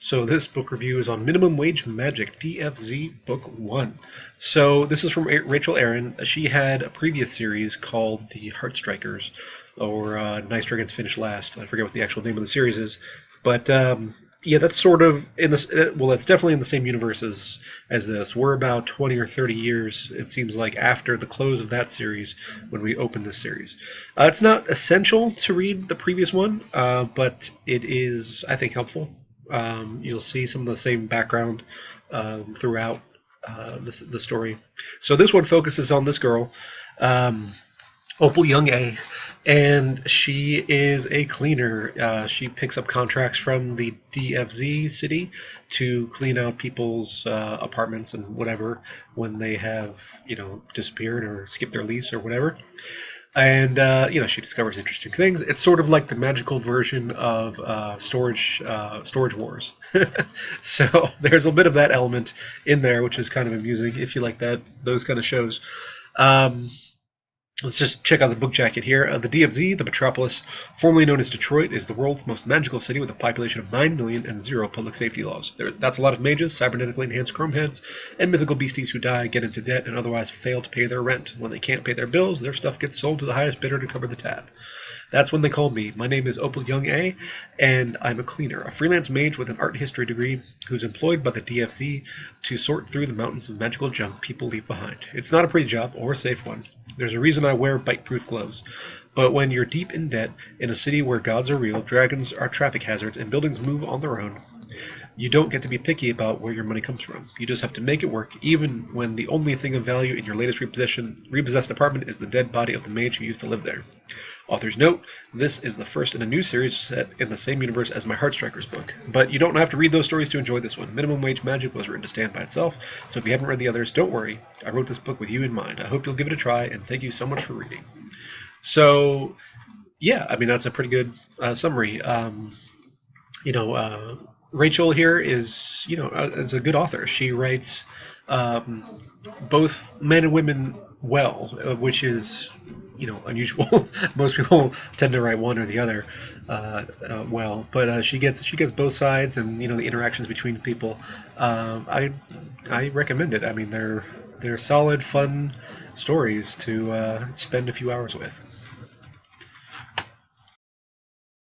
So this book review is on Minimum Wage Magic, DFZ Book 1. So this is from Rachel Aaron. She had a previous series called The Heartstrikers, or Nice Dragons Finish Last. I forget what the actual name of the series is. But yeah, that's sort of in this. Well, it's definitely in the same universe as this. We're about 20 or 30 years, it seems like, after the close of that series when we opened this series. It's not essential to read the previous one, but it is, I think, helpful. You'll see some of the same background throughout the story. So this one focuses on this girl, Opal Young A, and she is a cleaner. She picks up contracts from the DFZ city to clean out people's apartments and whatever when they have, disappeared or skipped their lease or whatever. And she discovers interesting things. It's sort of like the magical version of Storage Wars. So there's a bit of that element in there, which is kind of amusing if you like those kind of shows. Let's just check out the book jacket here. The DFZ, the metropolis, formerly known as Detroit, is the world's most magical city with a population of 9 million and 0 public safety laws. That's a lot of mages, cybernetically enhanced chrome heads, and mythical beasties who die, get into debt, and otherwise fail to pay their rent. When they can't pay their bills, their stuff gets sold to the highest bidder to cover the tab. That's when they call me. My name is Opal Young A, and I'm a cleaner, a freelance mage with an art history degree who's employed by the DFZ to sort through the mountains of magical junk people leave behind. It's not a pretty job, or a safe one. There's a reason I wear bite-proof gloves. But when you're deep in debt, in a city where gods are real, dragons are traffic hazards, and buildings move on their own, you don't get to be picky about where your money comes from. You just have to make it work, even when the only thing of value in your latest repossessed apartment is the dead body of the mage who used to live there. Author's note, this is the first in a new series set in the same universe as my Heartstrikers book. But you don't have to read those stories to enjoy this one. Minimum Wage Magic was written to stand by itself, so if you haven't read the others, don't worry. I wrote this book with you in mind. I hope you'll give it a try, and thank you so much for reading. So, yeah, I mean, that's a pretty good summary. Rachel here is a good author. She writes both men and women well, which is unusual. Most people tend to write one or the other well, but she gets both sides, and the interactions between people. I recommend it. I mean, they're solid, fun stories to spend a few hours with.